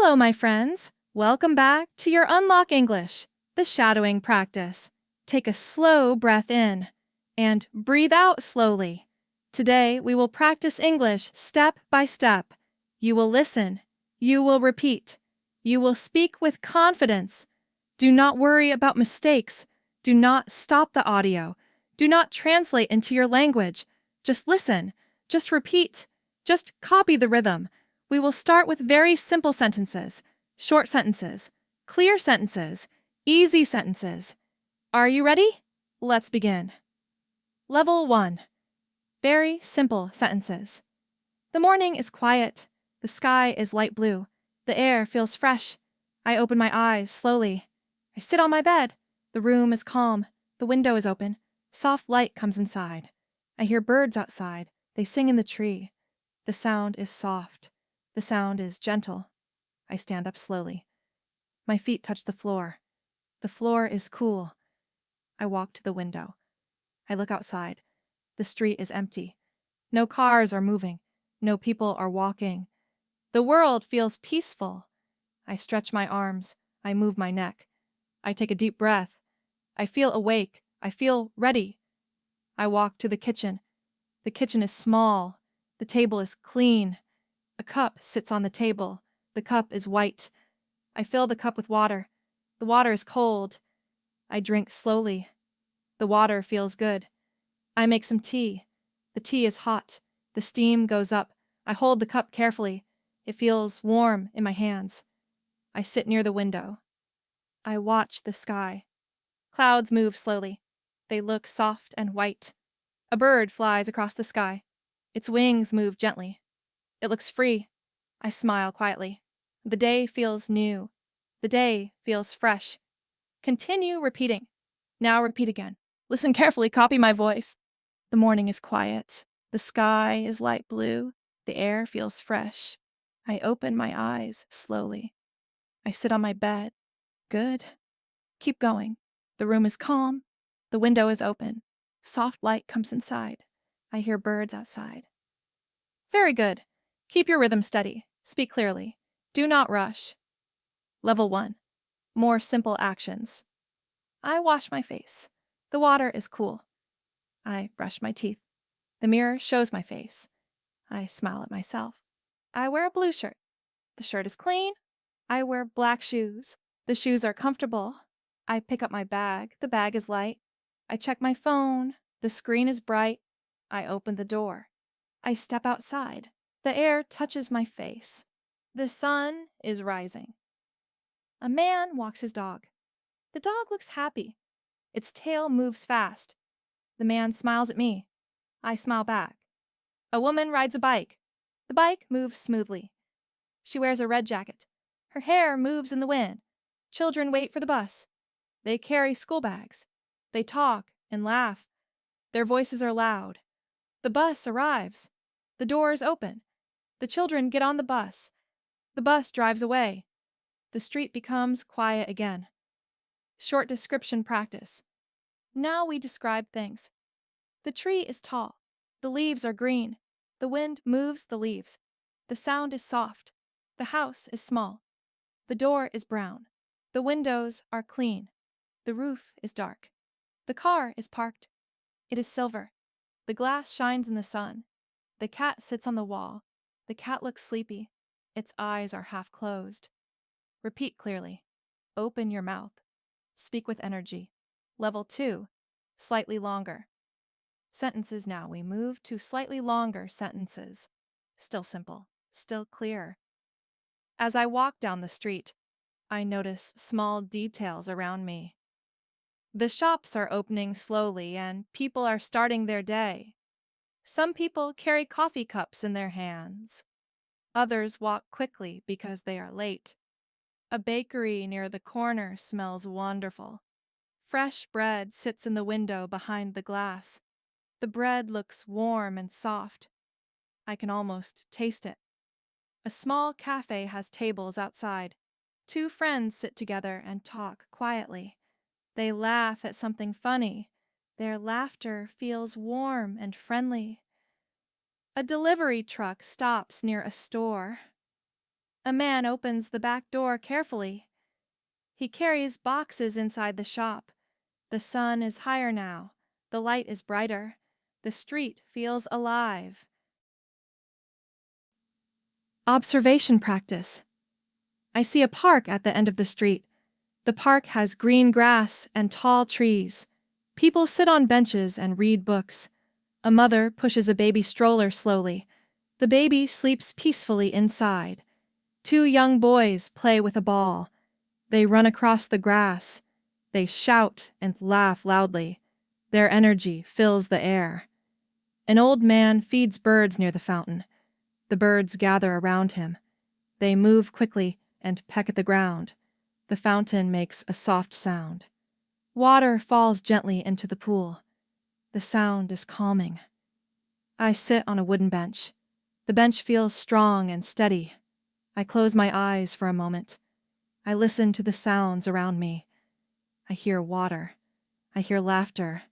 Hello, my friends. Welcome back to your Unlock English, the shadowing practice. Take a slow breath in and breathe out slowly. Today, we will practice English step by step. You will listen. You will repeat. You will speak with confidence. Do not worry about mistakes. Do not stop the audio. Do not translate into your language. Just listen. Just repeat. Just copy the rhythm. We will start with very simple sentences, short sentences, clear sentences, easy sentences. Are you ready? Let's begin. Level 1. Very simple sentences. The morning is quiet. The sky is light blue. The air feels fresh. I open my eyes slowly. I sit on my bed. The room is calm. The window is open. Soft light comes inside. I hear birds outside. They sing in the tree. The sound is soft. The sound is gentle. I stand up slowly. My feet touch the floor. The floor is cool. I walk to the window. I look outside. The street is empty. No cars are moving. No people are walking. The world feels peaceful. I stretch my arms. I move my neck. I take a deep breath. I feel awake. I feel ready. I walk to the kitchen. The kitchen is small. The table is clean. A cup sits on the table. The cup is white. I fill the cup with water. The water is cold. I drink slowly. The water feels good. I make some tea. The tea is hot. The steam goes up. I hold the cup carefully. It feels warm in my hands. I sit near the window. I watch the sky. Clouds move slowly. They look soft and white. A bird flies across the sky. Its wings move gently. It looks free. I smile quietly. The day feels new. The day feels fresh. Continue repeating. Now repeat again. Listen carefully, copy my voice. The morning is quiet. The sky is light blue. The air feels fresh. I open my eyes slowly. I sit on my bed. Good. Keep going. The room is calm. The window is open. Soft light comes inside. I hear birds outside. Very good. Keep your rhythm steady. Speak clearly. Do not rush. Level 1. More simple actions. I wash my face. The water is cool. I brush my teeth. The mirror shows my face. I smile at myself. I wear a blue shirt. The shirt is clean. I wear black shoes. The shoes are comfortable. I pick up my bag. The bag is light. I check my phone. The screen is bright. I open the door. I step outside. The air touches my face. The sun is rising. A man walks his dog. The dog looks happy. Its tail moves fast. The man smiles at me. I smile back. A woman rides a bike. The bike moves smoothly. She wears a red jacket. Her hair moves in the wind. Children wait for the bus. They carry school bags. They talk and laugh. Their voices are loud. The bus arrives. The doors open. The children get on the bus. The bus drives away. The street becomes quiet again. Short description practice. Now we describe things. The tree is tall. The leaves are green. The wind moves the leaves. The sound is soft. The house is small. The door is brown. The windows are clean. The roof is dark. The car is parked. It is silver. The glass shines in the sun. The cat sits on the wall. The cat looks sleepy. Its eyes are half closed. Repeat clearly. Open your mouth. Speak with energy. Level 2. Slightly longer. Sentences now. We move to slightly longer sentences. Still simple. Still clear. As I walk down the street, I notice small details around me. The shops are opening slowly and people are starting their day. Some people carry coffee cups in their hands. Others walk quickly because they are late. A bakery near the corner smells wonderful. Fresh bread sits in the window behind the glass. The bread looks warm and soft. I can almost taste it. A small cafe has tables outside. Two friends sit together and talk quietly. They laugh at something funny. Their laughter feels warm and friendly. A delivery truck stops near a store. A man opens the back door carefully. He carries boxes inside the shop. The sun is higher now. The light is brighter. The street feels alive. Observation practice. I see a park at the end of the street. The park has green grass and tall trees. People sit on benches and read books. A mother pushes a baby stroller slowly. The baby sleeps peacefully inside. 2 young boys play with a ball. They run across the grass. They shout and laugh loudly. Their energy fills the air. An old man feeds birds near the fountain. The birds gather around him. They move quickly and peck at the ground. The fountain makes a soft sound. Water falls gently into the pool. The sound is calming. I sit on a wooden bench. The bench feels strong and steady. I close my eyes for a moment. I listen to the sounds around me. I hear water. I hear laughter.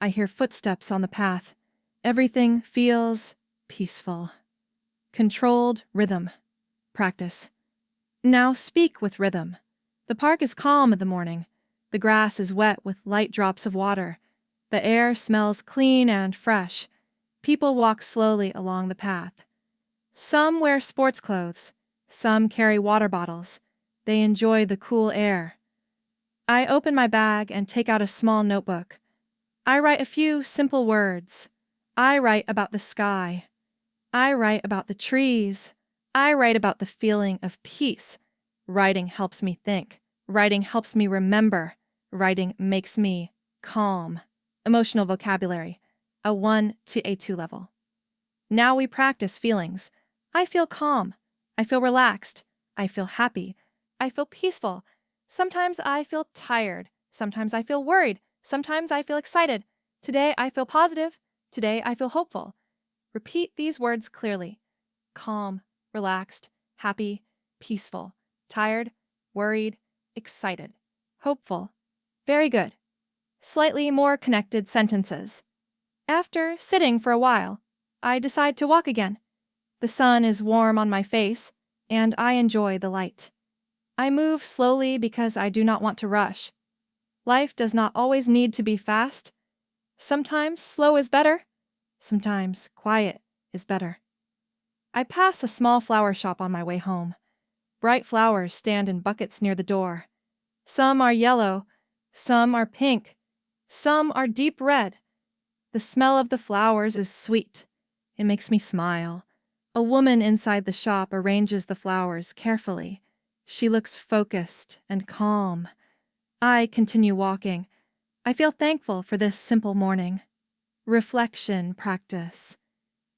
I hear footsteps on the path. Everything feels peaceful. Controlled rhythm. Practice. Now speak with rhythm. The park is calm in the morning. The grass is wet with light drops of water. The air smells clean and fresh. People walk slowly along the path. Some wear sports clothes. Some carry water bottles. They enjoy the cool air. I open my bag and take out a small notebook. I write a few simple words. I write about the sky. I write about the trees. I write about the feeling of peace. Writing helps me think. Writing helps me remember. Writing makes me calm. Emotional vocabulary, a 1 to A2 level. Now we practice feelings. I feel calm. I feel relaxed. I feel happy. I feel peaceful. Sometimes I feel tired. Sometimes I feel worried. Sometimes I feel excited. Today I feel positive. Today I feel hopeful. Repeat these words clearly. Calm, relaxed, happy, peaceful, tired, worried, excited, hopeful. Very good. Slightly more connected sentences. After sitting for a while, I decide to walk again. The sun is warm on my face, and I enjoy the light. I move slowly because I do not want to rush. Life does not always need to be fast. Sometimes slow is better. Sometimes quiet is better. I pass a small flower shop on my way home. Bright flowers stand in buckets near the door. Some are yellow, some are pink, some are deep red. The smell of the flowers is sweet. It makes me smile. A woman inside the shop arranges the flowers carefully. She looks focused and calm. I continue walking. I feel thankful for this simple morning. Reflection practice.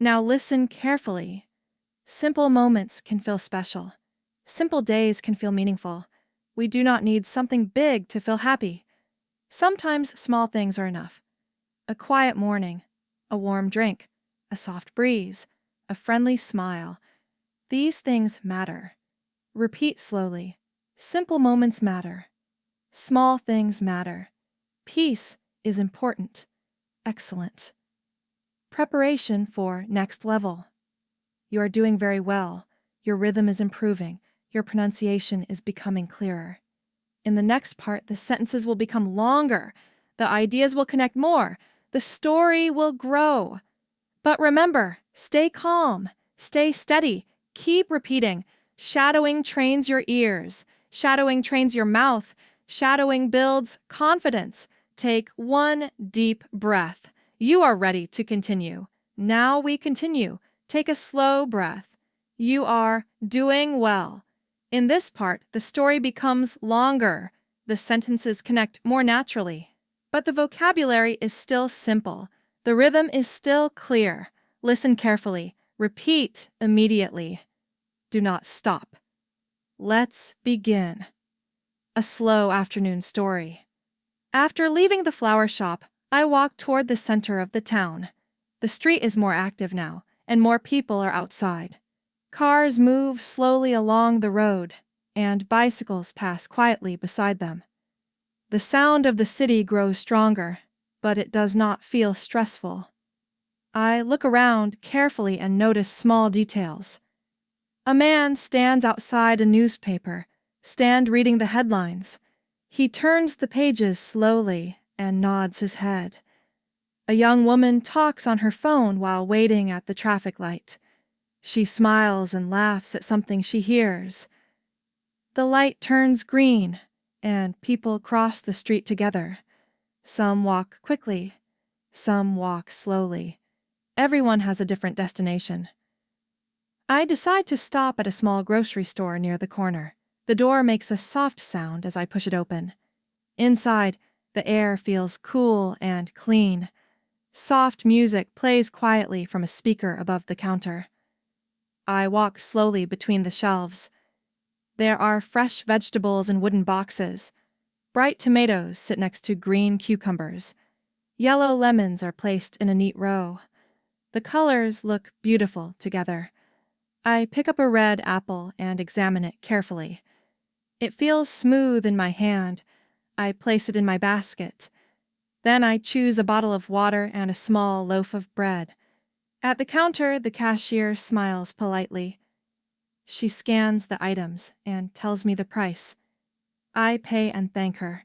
Now listen carefully. Simple moments can feel special. Simple days can feel meaningful. We do not need something big to feel happy. Sometimes small things are enough. A quiet morning, a warm drink, a soft breeze, a friendly smile. These things matter. Repeat slowly. Simple moments matter. Small things matter. Peace is important. Excellent. Preparation for next level. You are doing very well. Your rhythm is improving. Your pronunciation is becoming clearer. In the next part, the sentences will become longer. The ideas will connect more. The story will grow. But remember, stay calm. Stay steady. Keep repeating. Shadowing trains your ears. Shadowing trains your mouth. Shadowing builds confidence. Take one deep breath. You are ready to continue. Now we continue. Take a slow breath. You are doing well. In this part, the story becomes longer. The sentences connect more naturally. But the vocabulary is still simple. The rhythm is still clear. Listen carefully. Repeat immediately. Do not stop. Let's begin. A slow afternoon story. After leaving the flower shop, I walk toward the center of the town. The street is more active now, and more people are outside. Cars move slowly along the road, and bicycles pass quietly beside them. The sound of the city grows stronger, but it does not feel stressful. I look around carefully and notice small details. A man stands outside a newspaper, reading the headlines. He turns the pages slowly and nods his head. A young woman talks on her phone while waiting at the traffic light. She smiles and laughs at something she hears. The light turns green, and people cross the street together. Some walk quickly, some walk slowly. Everyone has a different destination. I decide to stop at a small grocery store near the corner. The door makes a soft sound as I push it open. Inside, the air feels cool and clean. Soft music plays quietly from a speaker above the counter. I walk slowly between the shelves. There are fresh vegetables in wooden boxes. Bright tomatoes sit next to green cucumbers. Yellow lemons are placed in a neat row. The colors look beautiful together. I pick up a red apple and examine it carefully. It feels smooth in my hand. I place it in my basket. Then I choose a bottle of water and a small loaf of bread. At the counter, the cashier smiles politely. She scans the items and tells me the price. I pay and thank her.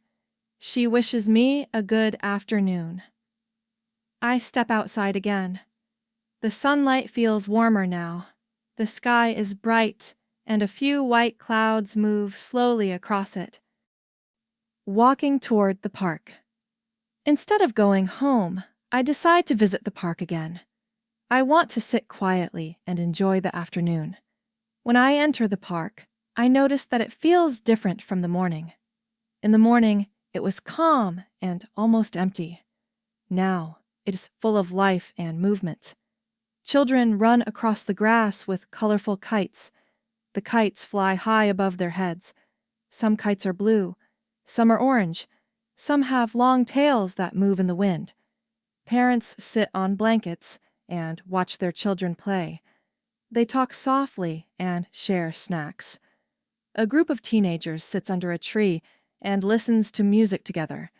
She wishes me a good afternoon. I step outside again. The sunlight feels warmer now. The sky is bright, and a few white clouds move slowly across it. Walking toward the park. Instead of going home, I decide to visit the park again. I want to sit quietly and enjoy the afternoon. When I enter the park, I notice that it feels different from the morning. In the morning, it was calm and almost empty. Now, it is full of life and movement. Children run across the grass with colorful kites. The kites fly high above their heads. Some kites are blue, some are orange, some have long tails that move in the wind. Parents sit on blankets and watch their children play. They talk softly and share snacks. A group of teenagers sits under a tree and listens to music together.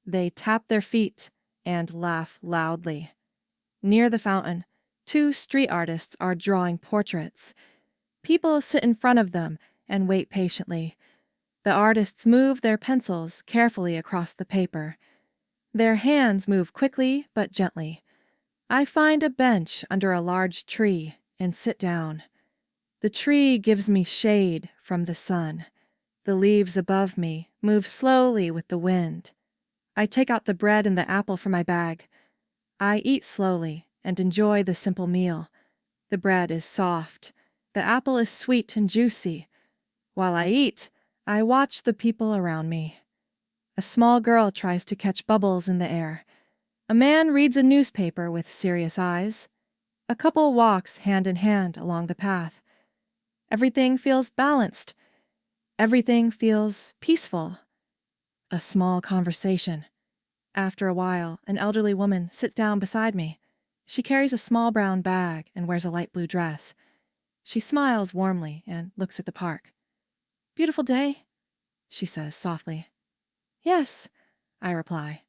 They tap their feet and laugh loudly. Near the fountain, 2 street artists are drawing portraits. People sit in front of them and wait patiently. The artists move their pencils carefully across the paper. Their hands move quickly but gently. I find a bench under a large tree and sit down. The tree gives me shade from the sun. The leaves above me move slowly with the wind. I take out the bread and the apple from my bag. I eat slowly and enjoy the simple meal. The bread is soft. The apple is sweet and juicy. While I eat, I watch the people around me. A small girl tries to catch bubbles in the air. A man reads a newspaper with serious eyes. A couple walks hand in hand along the path. Everything feels balanced. Everything feels peaceful. A small conversation. After a while, an elderly woman sits down beside me. She carries a small brown bag and wears a light blue dress. She smiles warmly and looks at the park. "Beautiful day," she says softly. "Yes," I reply.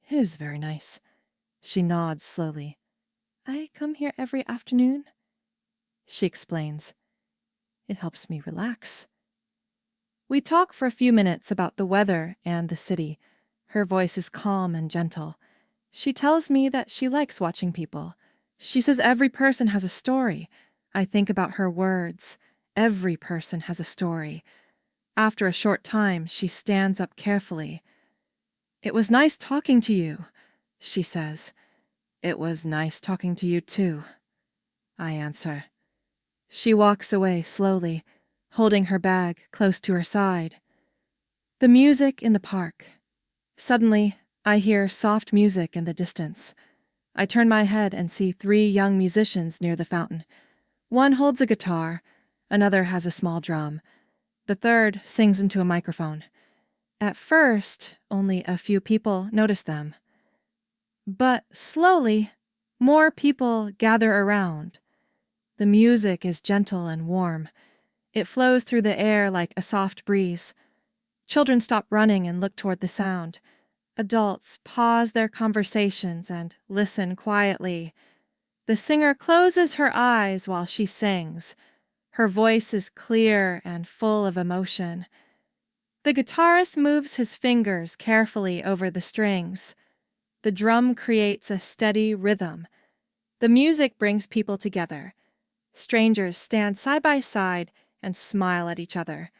"It is very nice." She nods slowly. "I come here every afternoon." She explains. "It helps me relax." We talk for a few minutes about the weather and the city. Her voice is calm and gentle. She tells me that she likes watching people. She says every person has a story. I think about her words. Every person has a story. After a short time, she stands up carefully. "It was nice talking to you," she says. "It was nice talking to you too," I answer. She walks away slowly, holding her bag close to her side. The music in the park. Suddenly, I hear soft music in the distance. I turn my head and see 3 young musicians near the fountain. One holds a guitar, another has a small drum. The third sings into a microphone. At first, only a few people notice them. But slowly, more people gather around. The music is gentle and warm. It flows through the air like a soft breeze. Children stop running and look toward the sound. Adults pause their conversations and listen quietly. The singer closes her eyes while she sings. Her voice is clear and full of emotion. The guitarist moves his fingers carefully over the strings. The drum creates a steady rhythm. The music brings people together. Strangers stand side by side and smile at each other.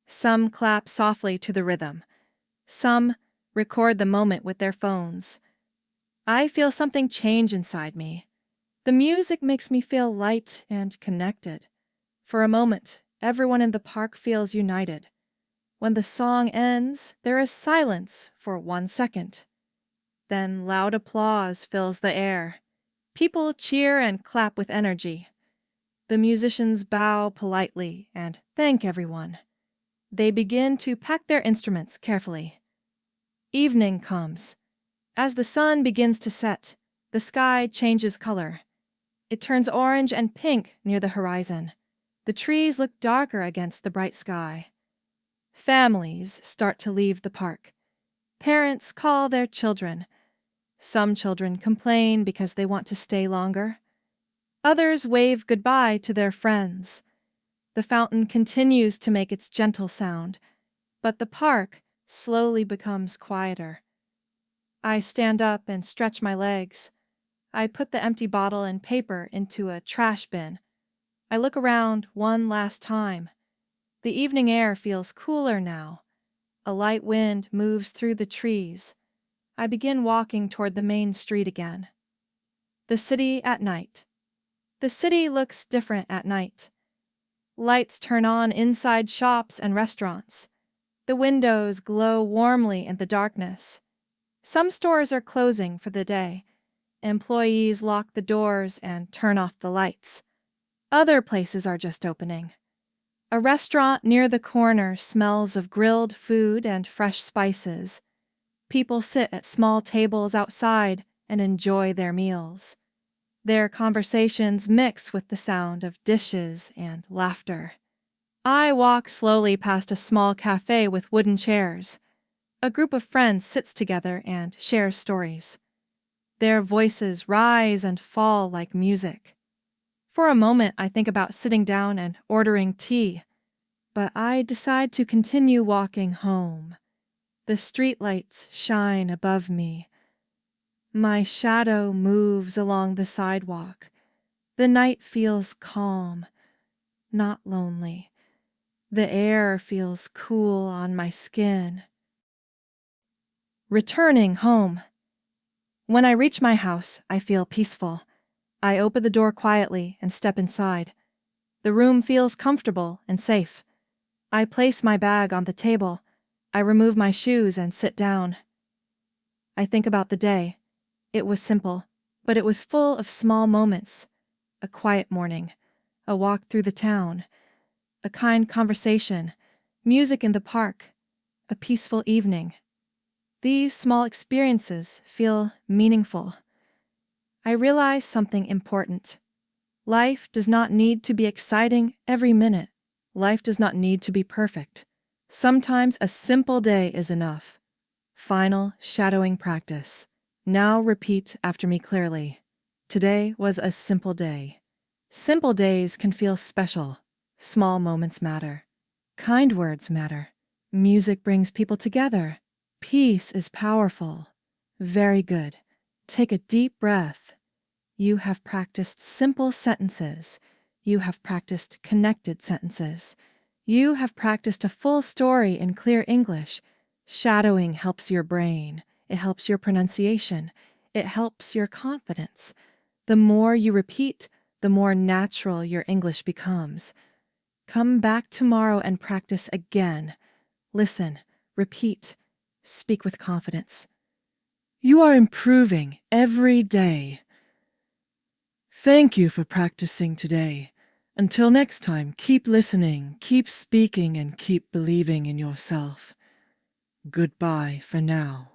Some clap softly to the rhythm. Some record the moment with their phones. I feel something change inside me. The music makes me feel light and connected. For a moment, everyone in the park feels united. When the song ends, there is silence for 1 second. Then loud applause fills the air. People cheer and clap with energy. The musicians bow politely and thank everyone. They begin to pack their instruments carefully. Evening comes. As the sun begins to set, the sky changes color. It turns orange and pink near the horizon. The trees look darker against the bright sky. Families start to leave the park. Parents call their children. Some children complain because they want to stay longer. Others wave goodbye to their friends. The fountain continues to make its gentle sound, but the park slowly becomes quieter. I stand up and stretch my legs. I put the empty bottle and paper into a trash bin. I look around one last time. The evening air feels cooler now. A light wind moves through the trees. I begin walking toward the main street again. The city at night. The city looks different at night. Lights turn on inside shops and restaurants. The windows glow warmly in the darkness. Some stores are closing for the day. Employees lock the doors and turn off the lights. Other places are just opening. A restaurant near the corner smells of grilled food and fresh spices. People sit at small tables outside and enjoy their meals. Their conversations mix with the sound of dishes and laughter. I walk slowly past a small cafe with wooden chairs. A group of friends sits together and shares stories. Their voices rise and fall like music. For a moment, I think about sitting down and ordering tea, but I decide to continue walking home. The streetlights shine above me. My shadow moves along the sidewalk. The night feels calm, not lonely. The air feels cool on my skin. Returning home. When I reach my house, I feel peaceful. I open the door quietly and step inside. The room feels comfortable and safe. I place my bag on the table. I remove my shoes and sit down. I think about the day. It was simple, but it was full of small moments. A quiet morning, a walk through the town, a kind conversation, music in the park, a peaceful evening. These small experiences feel meaningful. I realize something important. Life does not need to be exciting every minute. Life does not need to be perfect. Sometimes a simple day is enough. Final shadowing practice. Now repeat after me clearly. Today was a simple day. Simple days can feel special. Small moments matter. Kind words matter. Music brings people together. Peace is powerful. Very good. Take a deep breath. You have practiced simple sentences. You have practiced connected sentences. You have practiced a full story in clear English. Shadowing helps your brain. It helps your pronunciation. It helps your confidence. The more you repeat, the more natural your English becomes. Come back tomorrow and practice again. Listen, repeat, speak with confidence. You are improving every day. Thank you for practicing today. Until next time, keep listening, keep speaking, and keep believing in yourself. Goodbye for now.